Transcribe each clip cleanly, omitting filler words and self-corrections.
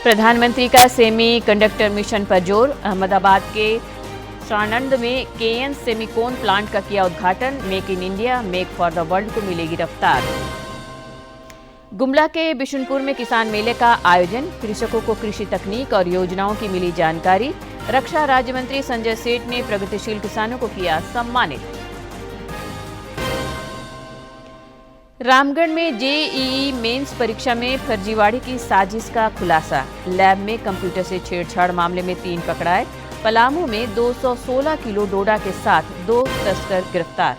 प्रधानमंत्री का semi conductor mission पर जोर। अहमदाबाद के सानंद में केएन सेमीकोन प्लांट का किया उद्घाटन। Make in India, make for the world को मिलेगी रफ्तार। गुमला के बिशुनपुर में किसान मेले का आयोजन। कृषकों को कृषि तकनीक और योजनाओं की मिली जानकारी। रक्षा राज्य मंत्री संजय सेठ ने प्रगतिशील किसानों को किया सम्मानित। रामगढ़ में जेईई मेंस परीक्षा में फर्जीवाड़े की साजिश का खुलासा। लैब में कंप्यूटर से छेड़छाड़ मामले में 3 पकड़ाए। पलामू में 216 किलो डोडा के साथ 2 तस्कर गिरफ्तार।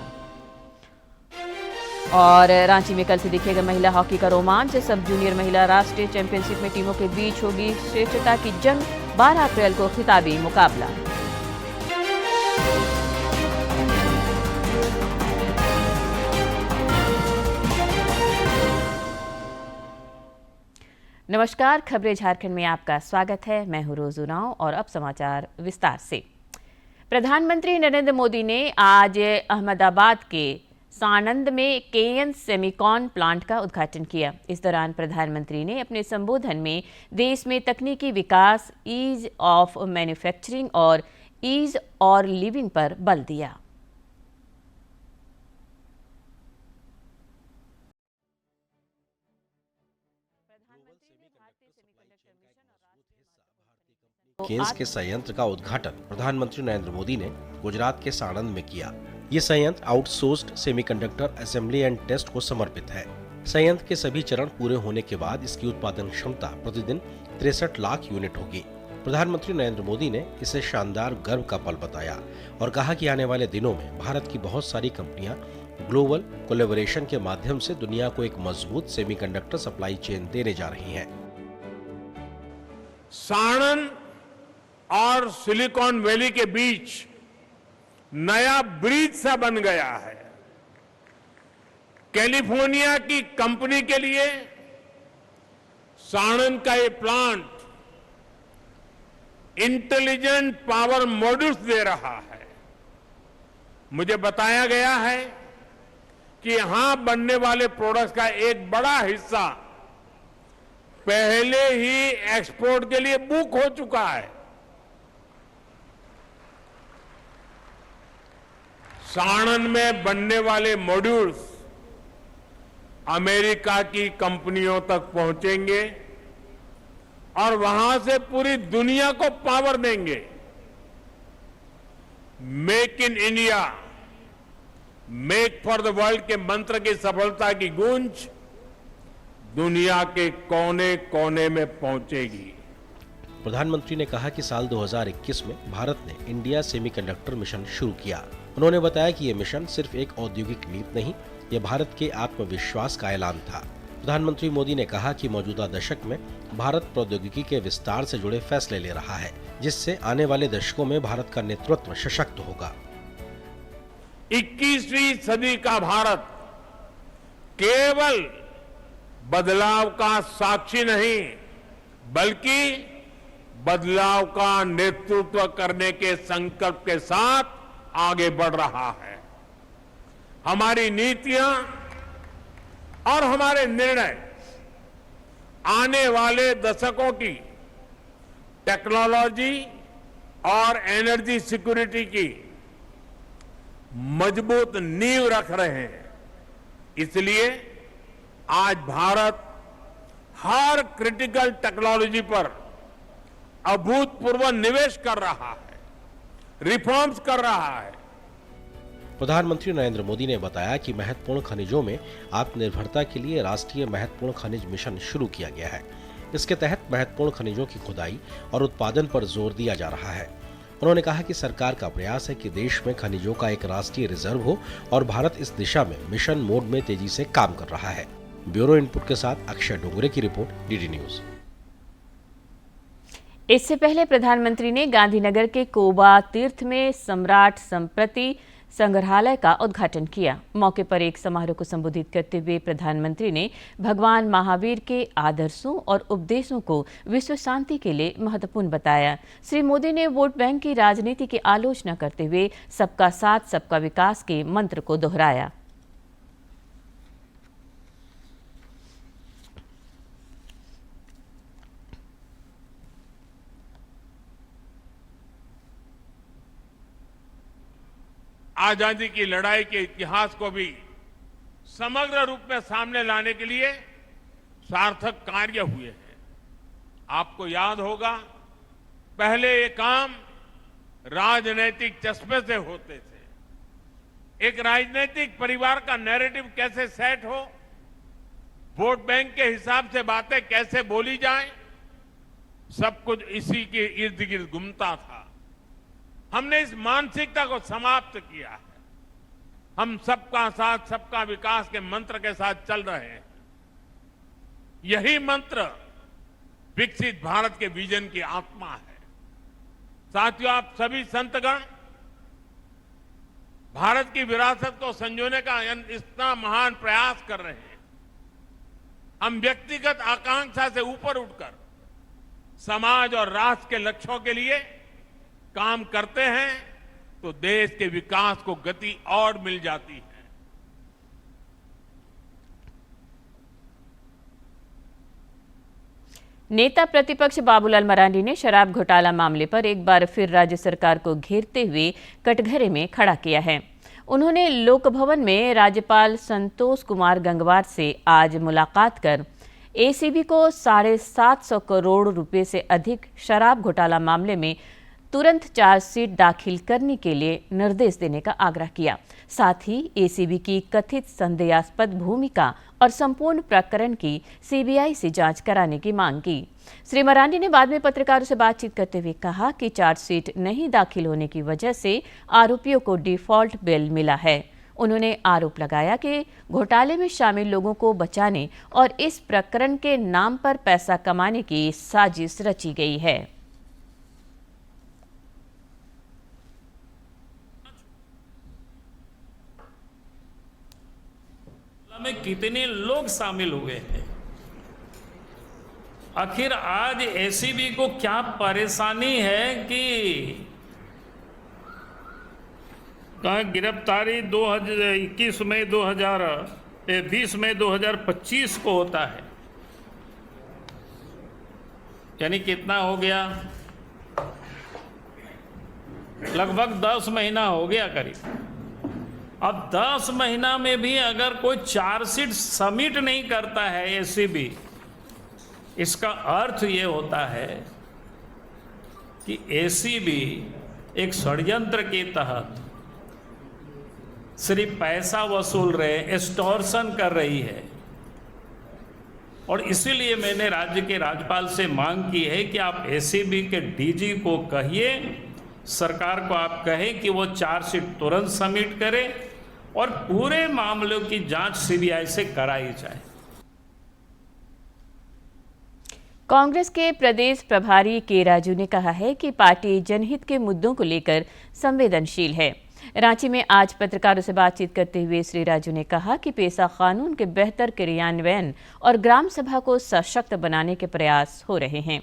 और रांची में कल से दिखेगा महिला हॉकी का रोमांच। सब जूनियर महिला राष्ट्रीय चैंपियनशिप में टीमों के बीच होगी श्रेष्ठता की जंग। 12 अप्रैल को खिताबी मुकाबला। नमस्कार, खबरें झारखंड में आपका स्वागत है। मैं हूं रोज उरांव और अब समाचार विस्तार से। प्रधानमंत्री नरेंद्र मोदी ने आज अहमदाबाद के सानंद में केएन सेमीकॉन प्लांट का उद्घाटन किया। इस दौरान प्रधानमंत्री ने अपने संबोधन में देश में तकनीकी विकास, ईज ऑफ मैन्युफैक्चरिंग और ईज और लिविंग पर बल दिया। केन्स के संयंत्र का उद्घाटन प्रधानमंत्री नरेंद्र मोदी ने गुजरात के साणंद में किया। ये संयंत्र outsourced semiconductor assembly and test को समर्पित है। संयंत्र के सभी चरण पूरे होने के बाद इसकी उत्पादन क्षमता प्रतिदिन 63 लाख यूनिट होगी। प्रधानमंत्री नरेंद्र मोदी ने इसे शानदार गर्व का पल बताया और कहा कि आने वाले दिनों में भारत की बहुत सारी कंपनियां ग्लोबल कोलैबोरेशन के माध्यम से दुनिया को एक मजबूत सेमीकंडक्टर सप्लाई चेन देने जा रही हैं। साणंद और सिलिकॉन वैली के बीच नया ब्रिज सा बन गया है। कैलिफोर्निया की कंपनी के लिए साणंद का ये प्लांट इंटेलिजेंट पावर मॉड्यूल्स दे रहा है। मुझे बताया गया है कि यहां बनने वाले प्रोडक्ट्स का एक बड़ा हिस्सा पहले ही एक्सपोर्ट के लिए बुक हो चुका है। साणंद में बनने वाले मॉड्यूल्स अमेरिका की कंपनियों तक पहुंचेंगे और वहां से पूरी दुनिया को पावर देंगे। Make in India, make for the world के मंत्र की सफलता की गूंज दुनिया के कोने कोने में पहुंचेगी। प्रधानमंत्री ने कहा कि साल 2021 में भारत ने इंडिया सेमीकंडक्टर मिशन शुरू किया। उन्होंने बताया कि ये मिशन सिर्फ एक औद्योगिक नीति नहीं, ये भारत के आत्मविश्वास का ऐलान था। प्रधानमंत्री मोदी ने कहा कि मौजूदा दशक में भारत प्रौद्योगिकी के विस्तार से जुड़े फैसले ले रहा है, जिससे आने वाले दशकों में भारत का नेतृत्व सशक्त होगा। 21वीं सदी का भारत केवल बदलाव का साक्षी नहीं, बल्कि बदलाव का नेतृत्व करने के संकल्प के साथ आगे बढ़ रहा है। हमारी नीतियां और हमारे निर्णय आने वाले दशकों की टेक्नोलॉजी और एनर्जी सिक्योरिटी की मजबूत नींव रख रहे हैं। इसलिए आज भारत हर क्रिटिकल टेक्नोलॉजी पर अभूतपूर्व निवेश कर रहा है, रिफॉर्म्स कर रहा है। प्रधानमंत्री नरेंद्र मोदी ने बताया कि महत्वपूर्ण खनिजों में आत्मनिर्भरता के लिए राष्ट्रीय महत्वपूर्ण खनिज मिशन शुरू किया गया है। इसके तहत महत्वपूर्ण खनिजों की खुदाई और उत्पादन पर जोर दिया जा रहा है। उन्होंने कहा कि सरकार का प्रयास है कि देश में खनिजों का एक राष्ट्रीय रिजर्व हो और भारत इस दिशा में मिशन मोड में तेजी से काम कर रहा है। ब्यूरो इनपुट के साथ अक्षय डोंगरे की रिपोर्ट, डीडी न्यूज। इससे पहले प्रधानमंत्री ने गांधीनगर के कोबा तीर्थ में सम्राट संप्रति संग्रहालय का उद्घाटन किया। मौके पर एक समारोह को संबोधित करते हुए प्रधानमंत्री ने भगवान महावीर के आदर्शों और उपदेशों को विश्व शांति के लिए महत्वपूर्ण बताया। श्री मोदी ने वोट बैंक की राजनीति की आलोचना करते हुए सबका साथ सबका विकास के मंत्र को दोहराया। आजादी की लड़ाई के इतिहास को भी समग्र रूप में सामने लाने के लिए सार्थक कार्य हुए हैं। आपको याद होगा, पहले ये काम राजनीतिक चस्पे से होते थे। एक राजनीतिक परिवार का नैरेटिव कैसे सेट हो, वोट बैंक के हिसाब से बातें कैसे बोली जाए, सब कुछ इसी के इर्द गिर्द घूमता था। हमने इस मानसिकता को समाप्त किया है। हम सबका साथ सबका विकास के मंत्र के साथ चल रहे हैं। यही मंत्र विकसित भारत के विजन की आत्मा है। साथियों, आप सभी संतगण भारत की विरासत को संजोने का इतना महान प्रयास कर रहे हैं। हम व्यक्तिगत आकांक्षा से ऊपर उठकर समाज और राष्ट्र के लक्ष्यों के लिए काम करते हैं तो देश के विकास को गति और मिल जाती है। नेता प्रतिपक्ष बाबूलाल मरांडी ने शराब घोटाला मामले पर एक बार फिर राज्य सरकार को घेरते हुए कटघरे में खड़ा किया है। उन्होंने लोक भवन में राज्यपाल संतोष कुमार गंगवार से आज मुलाकात कर एसीबी को 750 करोड़ रुपए से अधिक शराब घोटाला मामले में तुरंत चार्जशीट दाखिल करने के लिए निर्देश देने का आग्रह किया। साथ ही एसीबी की कथित संदेहास्पद भूमिका और संपूर्ण प्रकरण की सीबीआई से जांच कराने की मांग की। श्री मरांडी ने बाद में पत्रकारों से बातचीत करते हुए कहा कि चार्जशीट नहीं दाखिल होने की वजह से आरोपियों को डिफॉल्ट बेल मिला है। उन्होंने आरोप लगाया कि घोटाले में शामिल लोगों को बचाने और इस प्रकरण के नाम पर पैसा कमाने की साजिश रची गई है। में कितने लोग शामिल हुए हैं? आखिर आज एसीबी को क्या परेशानी है कि गिरफ्तारी 2021 में 2020 में 2025 को होता है, यानी कितना हो गया? लगभग 10 महीना हो गया करीब। अब 10 महीना में भी अगर कोई चार्जशीट सबमिट नहीं करता है एसीबी, इसका अर्थ ये होता है कि एसीबी एक षड्यंत्र के तहत सिर्फ पैसा वसूल रहे, एक्सटॉर्शन कर रही है। और इसीलिए मैंने राज्य के राज्यपाल से मांग की है कि आप एसीबी के डीजी को कहिए, सरकार को आप कहें कि वो चार्जशीट तुरंत सबमिट करे और पूरे मामलों की जांच सीबीआई से कराई जाए। कांग्रेस के प्रदेश प्रभारी के राजू ने कहा है कि पार्टी जनहित के मुद्दों को लेकर संवेदनशील है। रांची में आज पत्रकारों से बातचीत करते हुए श्री राजू ने कहा कि पेशा कानून के बेहतर क्रियान्वयन और ग्राम सभा को सशक्त बनाने के प्रयास हो रहे हैं।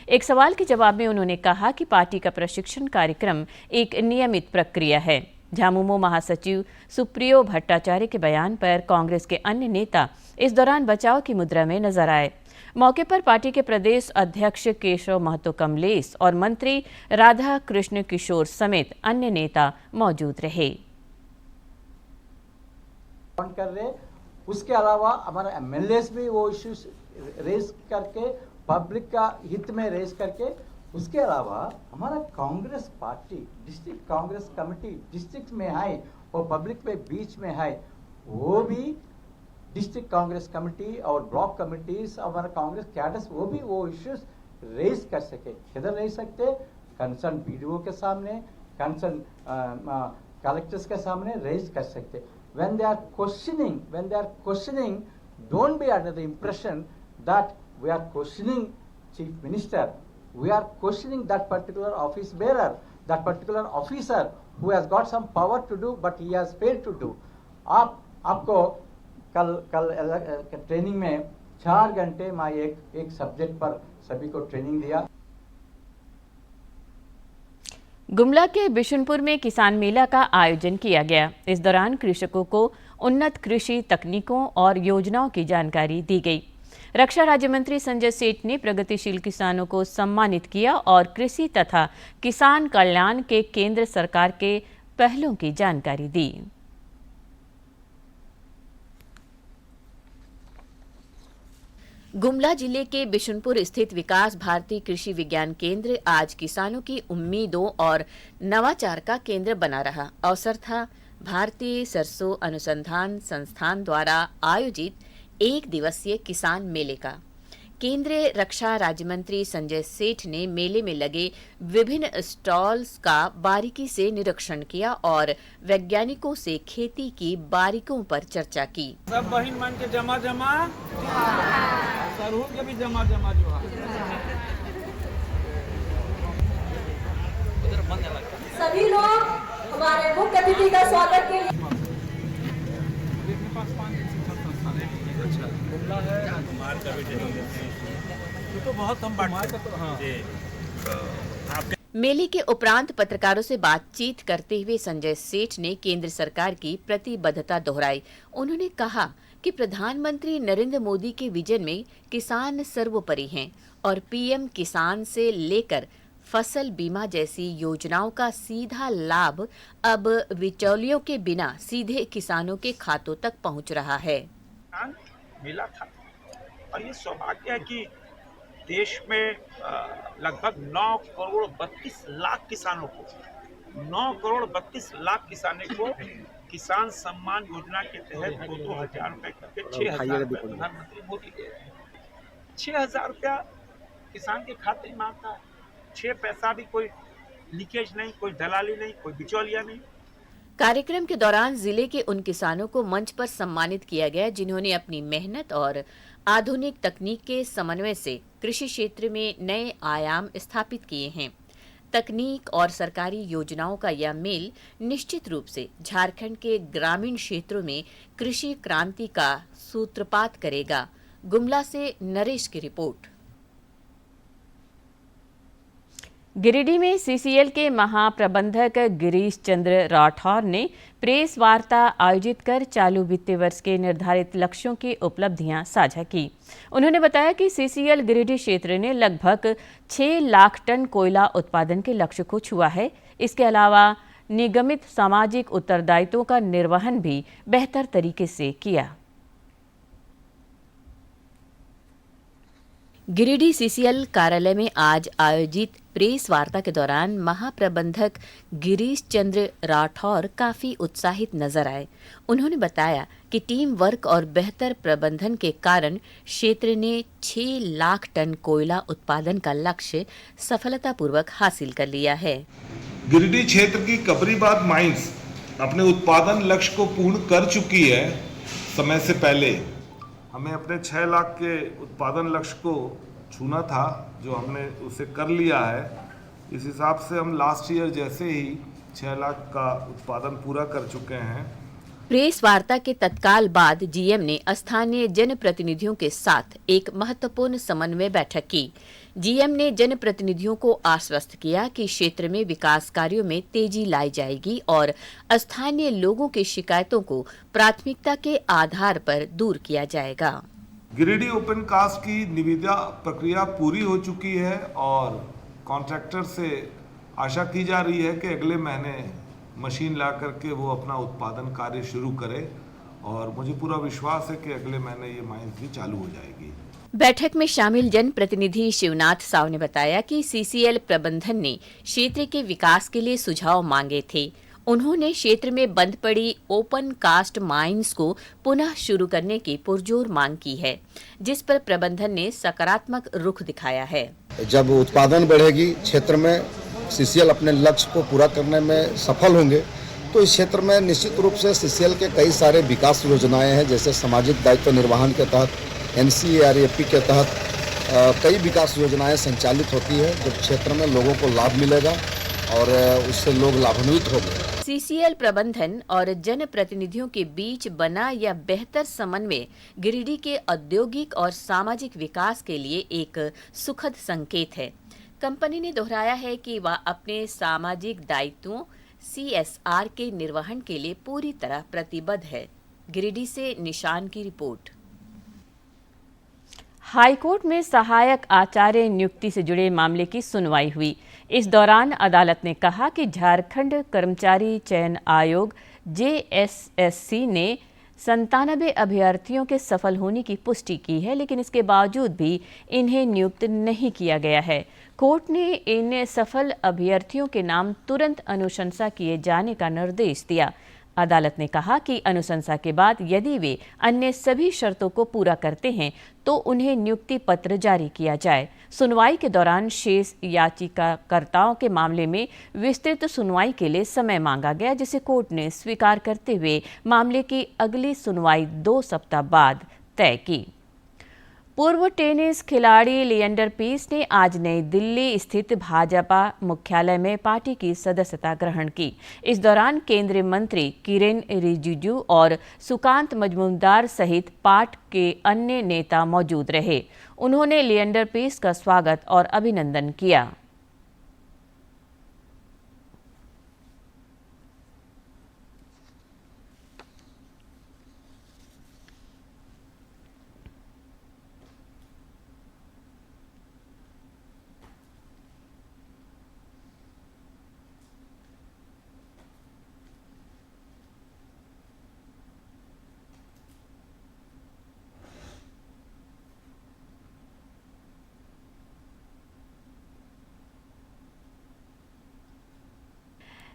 एक सवाल के जवाब में उन्होंने कहा कि पार्टी का प्रशिक्षण कार्यक्रम एक नियमित प्रक्रिया है। झामुमो महासचिव सुप्रियो भट्टाचार्य के बयान पर कांग्रेस के अन्य नेता इस दौरान बचाव की मुद्रा में नजर आए। मौके पर पार्टी के प्रदेश अध्यक्ष केशव महतो कमलेश और मंत्री राधा कृष्ण किशोर समेत अन्य नेता मौजूद रहे। कर रहे उसके अलावा हमारे एमएलएस भी वो इश्यूज रेज करके पब्लिक का हित में रेज करके, उसके अलावा हमारा Congress party district Congress committee district में है और पब्लिक में बीच में है, वो भी डिस्ट्रिक्ट कांग्रेस कमेटी और ब्लॉक कमिटीज हमारा कांग्रेस कैडर्स वो भी वो इश्यूज रेज कर सके। किधर रह सकते? कंसर्न बीडीओ के सामने, कंसर्न कलेक्टर्स के सामने रेज कर सकते। when they are questioning, don't be under the impression that we are questioning chief minister. We are questioning that particular office bearer, that particular officer who has got some power to do but he has failed to do. आपको कल training में 4 घंटे मैं एक subject पर सभी को training दिया। गुमला के बिशुनपुर में किसान मेला का आयोजन किया गया। इस दौरान कृषकों को उन्नत कृषि तकनीकों और योजनाओं की जानकारी दी गई। रक्षा राज्य मंत्री संजय सेठ ने प्रगतिशील किसानों को सम्मानित किया और कृषि तथा किसान कल्याण के केंद्र सरकार के पहलों की जानकारी दी। गुमला जिले के बिशुनपुर स्थित विकास भारती कृषि विज्ञान केंद्र आज किसानों की उम्मीदों और नवाचार का केंद्र बना रहा। अवसर था भारतीय सरसों अनुसंधान संस्थान द्वारा आयोजित 1 दिवसीय किसान मेले का। केंद्रीय रक्षा राज्य मंत्री संजय सेठ ने मेले में लगे विभिन्न स्टॉल्स का बारीकी से निरीक्षण किया और वैज्ञानिकों से खेती की बारीकियों पर चर्चा की। सब बहिन मान के जमा सरहूल के भी जमा जो सभी लोग हमारे मुख्य अतिथि का स्वागत के लिए तो बहुत हम मेले के उपरांत पत्रकारों से बातचीत करते हुए संजय सेठ ने केंद्र सरकार की प्रतिबद्धता दोहराई। उन्होंने कहा कि प्रधानमंत्री नरेंद्र मोदी के विजन में किसान सर्वोपरि हैं और पीएम किसान से लेकर फसल बीमा जैसी योजनाओं का सीधा लाभ अब बिचौलियों के बिना सीधे किसानों के खातों तक पहुंच रहा है। मिला था और ये सौभाग्य है कि देश में लगभग 9 करोड़ 32 लाख किसानों को 9 करोड़ 32 लाख किसानों को किसान सम्मान योजना के तहत 2,000 रुपए करके 6,000 रुपए प्रधानमंत्री मोदी दे रहे हैं। 6,000 रुपया किसान के खाते में आता है। 6 पैसा भी कोई लीकेज नहीं, कोई दलाली नहीं, कोई बिचौलिया नहीं। कार्यक्रम के दौरान जिले के उन किसानों को मंच पर सम्मानित किया गया जिन्होंने अपनी मेहनत और आधुनिक तकनीक के समन्वय से कृषि क्षेत्र में नए आयाम स्थापित किए हैं। तकनीक और सरकारी योजनाओं का यह मेल निश्चित रूप से झारखंड के ग्रामीण क्षेत्रों में कृषि क्रांति का सूत्रपात करेगा। गुमला से नरेश की रिपोर्ट। गिरिडीह में सीसीएल के महाप्रबंधक गिरीश चंद्र राठौर ने प्रेस वार्ता आयोजित कर चालू वित्तीय वर्ष के निर्धारित लक्ष्यों की उपलब्धियां साझा की। उन्होंने बताया कि सीसीएल गिरिडीह क्षेत्र ने लगभग 6 लाख टन कोयला उत्पादन के लक्ष्य को छुआ है। इसके अलावा निगमित सामाजिक उत्तरदायित्वों का निर्वहन भी बेहतर तरीके से किया। गिरिडीह सीसीएल कार्यालय में आज आयोजित प्रेस वार्ता के दौरान महाप्रबंधक गिरीश चंद्र राठौर काफी उत्साहित नजर आए। उन्होंने बताया कि टीम वर्क और बेहतर प्रबंधन के कारण क्षेत्र ने 6 लाख टन कोयला उत्पादन का लक्ष्य सफलतापूर्वक हासिल कर लिया है। गिरिडीह क्षेत्र की कबरीबाद माइंस अपने उत्पादन लक्ष्य को पूर्ण कर चुकी है। समय से पहले हमें अपने 6 लाख के उत्पादन लक्ष्य को छूना था, जो हमने उसे कर लिया है। इस हिसाब से हम लास्ट ईयर जैसे ही 6 लाख का उत्पादन पूरा कर चुके हैं। प्रेस वार्ता के तत्काल बाद जीएम ने स्थानीय जनप्रतिनिधियों के साथ एक महत्वपूर्ण समन्वय बैठक की। जीएम ने जनप्रतिनिधियों को आश्वस्त किया कि क्षेत्र में विकास कार्यों में तेजी लाई जाएगी और स्थानीय लोगों की शिकायतों को प्राथमिकता के आधार पर दूर किया जाएगा। गिरिडीह ओपन कास्ट की निविदा प्रक्रिया पूरी हो चुकी है और कॉन्ट्रैक्टर से आशा की जा रही है कि अगले महीने मशीन ला करके वो अपना उत्पादन कार्य शुरू करे और मुझे पूरा विश्वास है कि अगले महीने ये माइंस भी चालू हो जाएगी। बैठक में शामिल जनप्रतिनिधि शिवनाथ साव ने बताया कि सीसीएल प्रबंधन ने क्षेत्र के विकास के लिए सुझाव मांगे थे। उन्होंने क्षेत्र में बंद पड़ी ओपन कास्ट माइंस को पुनः शुरू करने की पुरजोर मांग की है, जिस पर प्रबंधन ने सकारात्मक रुख दिखाया है। जब उत्पादन बढ़ेगी, क्षेत्र में सीसीएल अपने लक्ष्य को पूरा करने में सफल होंगे, तो इस क्षेत्र में निश्चित रूप से सीसीएल के कई सारे विकास योजनाएं हैं, जैसे सामाजिक दायित्व निर्वहन के तहत एनसीआरएपी के तहत कई विकास योजनाएं संचालित होती है, जो क्षेत्र में लोगों को लाभ मिलेगा और उससे लोग लाभान्वित होंगे। सीसीएल प्रबंधन और जनप्रतिनिधियों के बीच बना यह बेहतर समन्वय गिरिडीह के औद्योगिक और सामाजिक विकास के लिए एक सुखद संकेत है। कंपनी ने दोहराया है कि वह अपने सामाजिक दायित्वों CSR के निर्वहन के लिए पूरी तरह प्रतिबद्ध है। गिरिडीह से निशान की रिपोर्ट। हाईकोर्ट में सहायक आचार्य नियुक्ति से जुड़े मामले की सुनवाई हुई। इस दौरान अदालत ने कहा कि झारखंड कर्मचारी चयन आयोग JSSC ने 97 अभ्यर्थियों के सफल होने की पुष्टि की है, लेकिन इसके बावजूद भी इन्हें नियुक्त नहीं किया गया है। कोर्ट ने इन सफल अभ्यर्थियों के नाम तुरंत अनुशंसा किए जाने का निर्देश दिया। अदालत ने कहा कि अनुशंसा के बाद यदि वे अन्य सभी शर्तों को पूरा करते हैं तो उन्हें नियुक्ति पत्र जारी किया जाए। सुनवाई के दौरान शेष याचिकाकर्ताओं के मामले में विस्तृत सुनवाई के लिए समय मांगा गया, जिसे कोर्ट ने स्वीकार करते हुए मामले की अगली सुनवाई 2 सप्ताह बाद तय की। पूर्व टेनिस खिलाड़ी लिएंडर पेस ने आज नई दिल्ली स्थित भाजपा मुख्यालय में पार्टी की सदस्यता ग्रहण की। इस दौरान केंद्रीय मंत्री किरेन रिजिजू और सुकांत मजूमदार सहित पार्टी के अन्य नेता मौजूद रहे। उन्होंने लिएंडर पेस का स्वागत और अभिनंदन किया।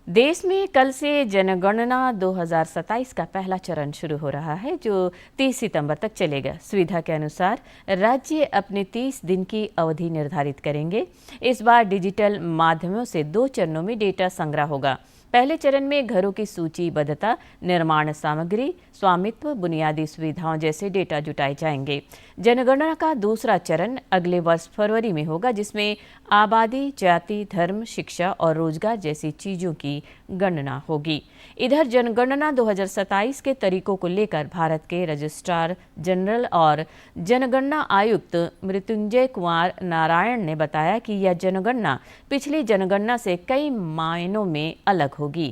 देश में कल से जनगणना 2027 का पहला चरण शुरू हो रहा है, जो 30 सितंबर तक चलेगा। सुविधा के अनुसार राज्य अपने 30 दिन की अवधि निर्धारित करेंगे। इस बार डिजिटल माध्यमों से 2 चरणों में डेटा संग्रह होगा। पहले चरण में घरों की सूचीबद्धता, निर्माण सामग्री, स्वामित्व, बुनियादी सुविधाओं जैसे डेटा जुटाए जाएंगे। जनगणना का दूसरा चरण अगले वर्ष फरवरी में होगा, जिसमें आबादी, जाति, धर्म, शिक्षा और रोजगार जैसी चीजों की गणना होगी। इधर जनगणना 2027 के तरीकों को लेकर भारत के रजिस्ट्रार जनरल और जनगणना आयुक्त मृत्युंजय कुमार नारायण ने बताया कि यह जनगणना पिछली जनगणना से कई मायनों में अलग होगी।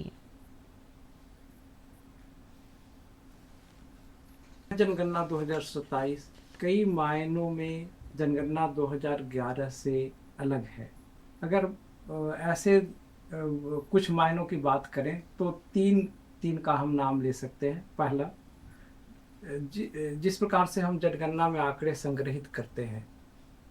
जनगणना 2027 कई मायनों में जनगणना 2011 से अलग है। अगर ऐसे कुछ मायनों की बात करें तो तीन का हम नाम ले सकते हैं। पहला, जिस प्रकार से हम जनगणना में आंकड़े संग्रहित करते हैं।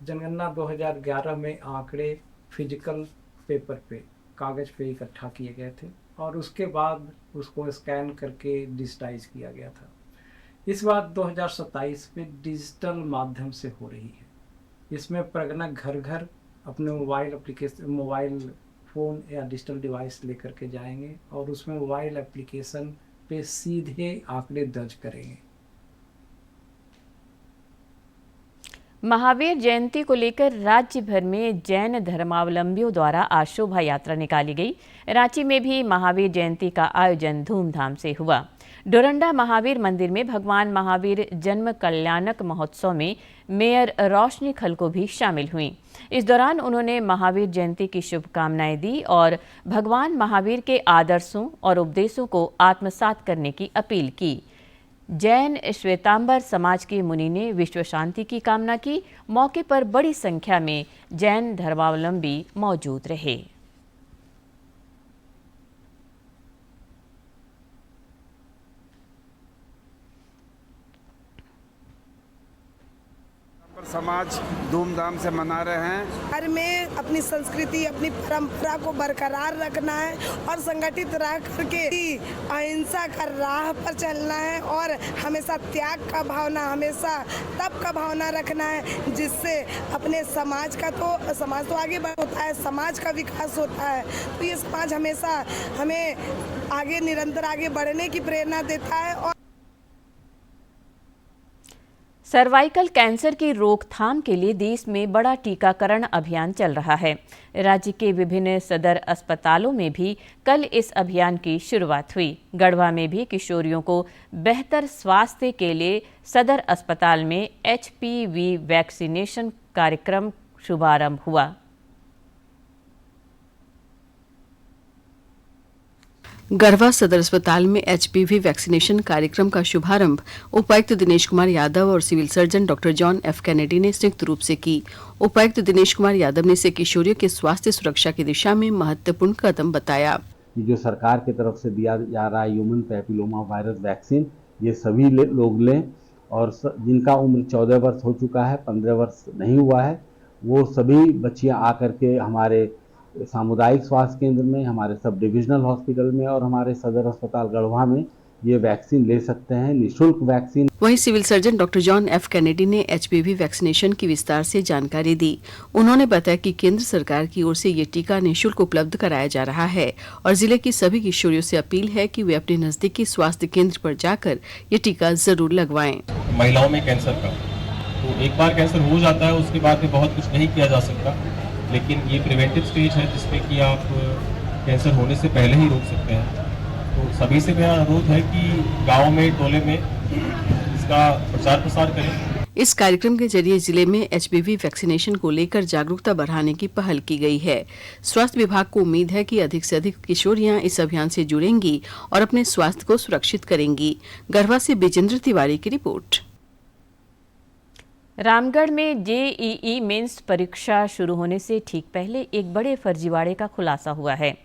जनगणना 2011 में आंकड़े फिजिकल पेपर पे, कागज पे इकट्ठा किए गए थे और उसके बाद उसको स्कैन करके डिजिटाइज किया गया था। इस बार 2027 में डिजिटल माध्यम से हो रही है। इसमें प्रगणक घर घर अपने मोबाइल फ़ोन या डिजिटल डिवाइस लेकर के जाएंगे और उसमें मोबाइल एप्लीकेशन पे सीधे आंकड़े दर्ज करेंगे। महावीर जयंती को लेकर राज्य भर में जैन धर्मावलंबियों द्वारा आज शोभा यात्रा निकाली गई। रांची में भी महावीर जयंती का आयोजन धूमधाम से हुआ। डोरंडा महावीर मंदिर में भगवान महावीर जन्म कल्याणक महोत्सव में मेयर रोशनी खलको भी शामिल हुई। इस दौरान उन्होंने महावीर जयंती की शुभकामनाएं दी और भगवान महावीर के आदर्शों और उपदेशों को आत्मसात करने की अपील की। जैन श्वेतांबर समाज के मुनि ने विश्व शांति की कामना की। मौके पर बड़ी संख्या में जैन धर्मावलंबी मौजूद रहे। समाज धूमधाम से मना रहे हैं। हर में अपनी संस्कृति, अपनी परंपरा को बरकरार रखना है और संगठित रह करके अहिंसा का राह पर चलना है और हमेशा त्याग का भावना, हमेशा तप का भावना रखना है, जिससे अपने समाज तो आगे होता है, समाज का विकास होता है। तो ये समाज हमेशा हमें आगे निरंतर आगे बढ़ने की प्रेरणा देता है। और सर्वाइकल कैंसर की रोकथाम के लिए देश में बड़ा टीकाकरण अभियान चल रहा है। राज्य के विभिन्न सदर अस्पतालों में भी कल इस अभियान की शुरुआत हुई। गढ़वा में भी किशोरियों को बेहतर स्वास्थ्य के लिए सदर अस्पताल में HPV वैक्सीनेशन कार्यक्रम शुभारंभ हुआ। गढ़वा सदर अस्पताल में HPV वैक्सीनेशन कार्यक्रम का शुभारंभ उपायुक्त दिनेश कुमार यादव और civil surgeon doctor John F Kennedy ने संयुक्त रूप से की। उपायुक्त दिनेश कुमार यादव ने इसे किशोरियों के स्वास्थ्य सुरक्षा की दिशा में महत्वपूर्ण कदम बताया। जो सरकार की तरफ से दिया जा रहा है ह्यूमन पैपिलोमा वायरस वैक्सीन, ये सभी लोग लें और जिनका उम्र 14 वर्ष हो चुका है, 15 वर्ष नहीं हुआ है, वो सभी बच्चियां आकर के हमारे सामुदायिक स्वास्थ्य केंद्र में, हमारे सब डिविजनल हॉस्पिटल में और हमारे सदर अस्पताल गढ़वा में ये वैक्सीन ले सकते हैं, निःशुल्क वैक्सीन। वहीं civil surgeon doctor John F Kennedy ने HPV वैक्सीनेशन की विस्तार से जानकारी दी। उन्होंने बताया कि केंद्र सरकार की ओर से ये टीका निःशुल्क उपलब्ध कराया जा रहा है और जिले की सभी किशोरियों से अपील है कि वे अपने नजदीकी स्वास्थ्य केंद्र पर जाकर ये टीका जरूर लगवाएं। महिलाओं में कैंसर का तो एक बार कैंसर हो जाता है, उसके बाद में बहुत कुछ नहीं किया जा सकता, लेकिन ये प्रिवेंटिव स्टेज है जिसमें कि आप कैंसर होने से पहले ही रोक सकते हैं। तो सभी से मेरा अनुरोध है कि गांव में, टोले में इसका प्रचार प्रसार करें। इस कार्यक्रम के जरिए जिले में HPV वैक्सीनेशन को लेकर जागरूकता बढ़ाने की पहल की गई है। स्वास्थ्य विभाग को उम्मीद है कि अधिक से अधिक किशोरियां इस अभियान से जुड़ेंगी और अपने स्वास्थ्य को सुरक्षित करेंगी। गढ़वा से बिजेंद्र तिवारी की रिपोर्ट। रामगढ़ में JEE मेंस परीक्षा शुरू होने से ठीक पहले एक बड़े फर्जीवाड़े का खुलासा हुआ है।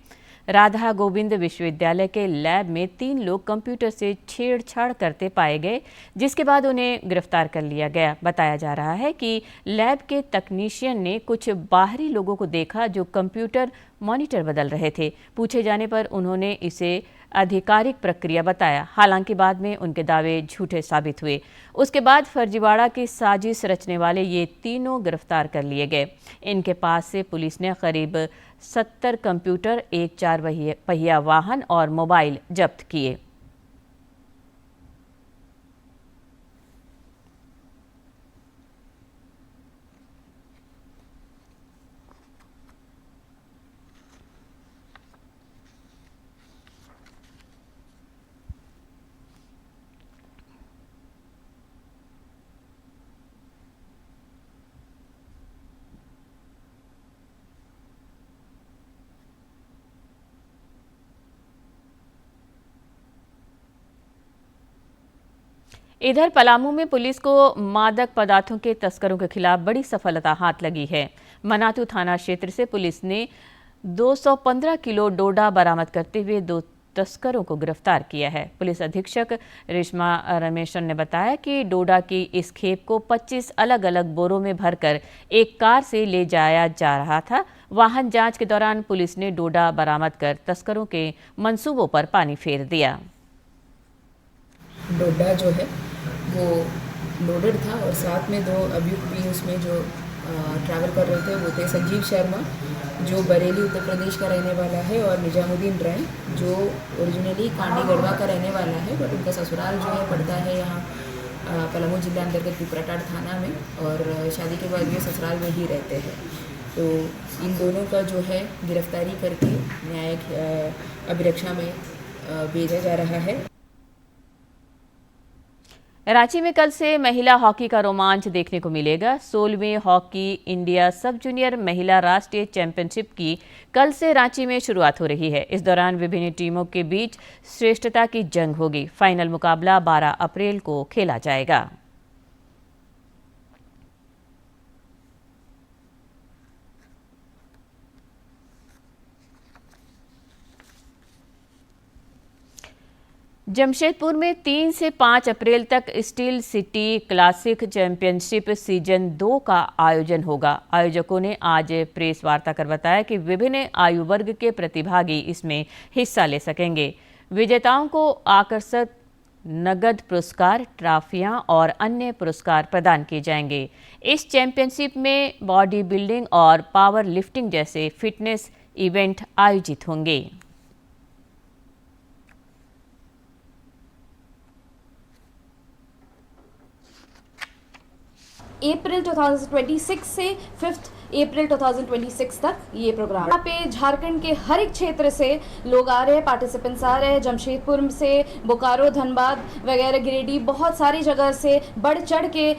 राधा गोविंद विश्वविद्यालय के लैब में 3 लोग कंप्यूटर से छेड़छाड़ करते पाए गए, जिसके बाद उन्हें गिरफ्तार कर लिया गया। बताया जा रहा है कि लैब के तकनीशियन ने कुछ बाहरी लोगों को देखा जो कंप्यूटर मॉनिटर बदल रहे थे। पूछे जाने पर उन्होंने इसे आधिकारिक प्रक्रिया बताया। हालांकि बाद में उनके दावे झूठे साबित हुए। उसके बाद फर्जीवाड़ा की साजिश रचने वाले ये तीनों गिरफ्तार कर लिए गए। इनके पास से पुलिस ने करीब 70 कंप्यूटर, 1 4 पहिया वाहन और मोबाइल जब्त किए। इधर पलामू में पुलिस को मादक पदार्थों के तस्करों के खिलाफ बड़ी सफलता हाथ लगी है। मनातू थाना क्षेत्र से पुलिस ने 215 किलो डोडा बरामद करते हुए 2 तस्करों को गिरफ्तार किया है। पुलिस अधीक्षक रेशमा रमेशन ने बताया कि डोडा की इस खेप को 25 अलग अलग बोरों में भरकर एक कार से ले जाया जा रहा था। वाहन जांच के दौरान पुलिस ने डोडा बरामद कर तस्करों के मंसूबों पर पानी फेर दिया। डोडा जो है वो लोडेड था और साथ में 2 अभियुक्त भी उसमें जो ट्रैवल कर रहे थे वो थे संजीव शर्मा जो बरेली उत्तर प्रदेश का रहने वाला है और निजामुद्दीन रैन जो ओरिजिनली कांडी गढ़वा का रहने वाला है, बट उनका ससुराल जो है पड़ता है यहाँ पलामू जिला अंतर्गत पिपराटाड़ थाना में और शादी के बाद ये ससुराल में ही रहते हैं। तो इन दोनों का जो है गिरफ्तारी करके न्यायिक अभिरक्षा में भेजा जा रहा है। रांची में कल से महिला हॉकी का रोमांच देखने को मिलेगा। 16वीं हॉकी इंडिया सब जूनियर महिला राष्ट्रीय चैंपियनशिप की कल से रांची में शुरुआत हो रही है। इस दौरान विभिन्न टीमों के बीच श्रेष्ठता की जंग होगी। फाइनल मुकाबला 12 अप्रैल को खेला जाएगा। जमशेदपुर में 3 से 5 अप्रैल तक steel city classic championship season 2 का आयोजन होगा। आयोजकों ने आज प्रेस वार्ता कर बताया कि विभिन्न आयु वर्ग के प्रतिभागी इसमें हिस्सा ले सकेंगे। विजेताओं को आकर्षक नगद पुरस्कार, ट्रॉफियां और अन्य पुरस्कार प्रदान किए जाएंगे। इस चैंपियनशिप में बॉडी बिल्डिंग और पावर लिफ्टिंग जैसे फिटनेस इवेंट आयोजित होंगे। अप्रैल 2026 से 5 अप्रैल 2026 तक ये प्रोग्राम। यहाँ पे झारखंड के हर एक क्षेत्र से लोग आ रहे हैं, पार्टिसिपेंट्स आ रहे हैं। जमशेदपुर से, बोकारो, धनबाद वगैरह, गिरिडीह, बहुत सारी जगह से बढ़ चढ़ के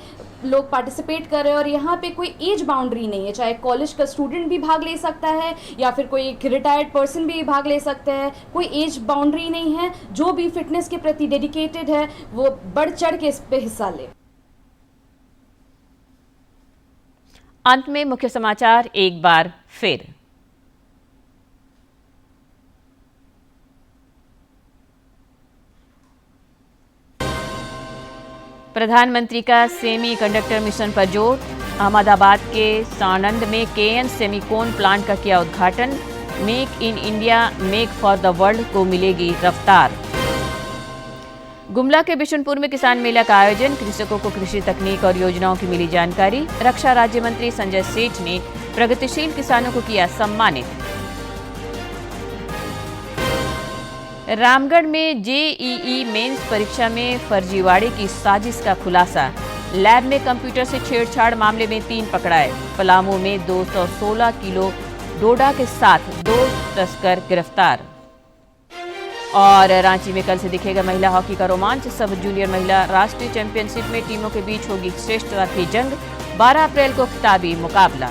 लोग पार्टिसिपेट कर रहे हैं और यहाँ पे कोई एज बाउंड्री नहीं है, चाहे कॉलेज का स्टूडेंट भी भाग ले सकता है या फिर कोई एक रिटायर्ड पर्सन भी भाग ले सकता है, कोई एज बाउंड्री नहीं है। जो भी फिटनेस के प्रति डेडिकेटेड है वो बढ़ चढ़ के इस पे हिस्सा ले। अंत में मुख्य समाचार एक बार फिर। प्रधानमंत्री का सेमी कंडक्टर मिशन पर जोर। अहमदाबाद के सानंद में केएन सेमीकोन प्लांट का किया उद्घाटन। Make in India make for the world को मिलेगी रफ्तार। गुमला के बिशुनपुर में किसान मेला का आयोजन। कृषकों को कृषि तकनीक और योजनाओं की मिली जानकारी। रक्षा राज्य मंत्री संजय सेठ ने प्रगतिशील किसानों को किया सम्मानित। रामगढ़ में जेईई मेंस परीक्षा में फर्जीवाड़े की साजिश का खुलासा। लैब में कंप्यूटर से छेड़छाड़ मामले में 3 पकड़ाए। पलामू में 216 किलो डोडा के साथ 2 तस्कर गिरफ्तार। और रांची में कल से दिखेगा महिला हॉकी का रोमांच। सब जूनियर महिला राष्ट्रीय चैंपियनशिप में टीमों के बीच होगी श्रेष्ठता की जंग। 12 अप्रैल को खिताबी मुकाबला।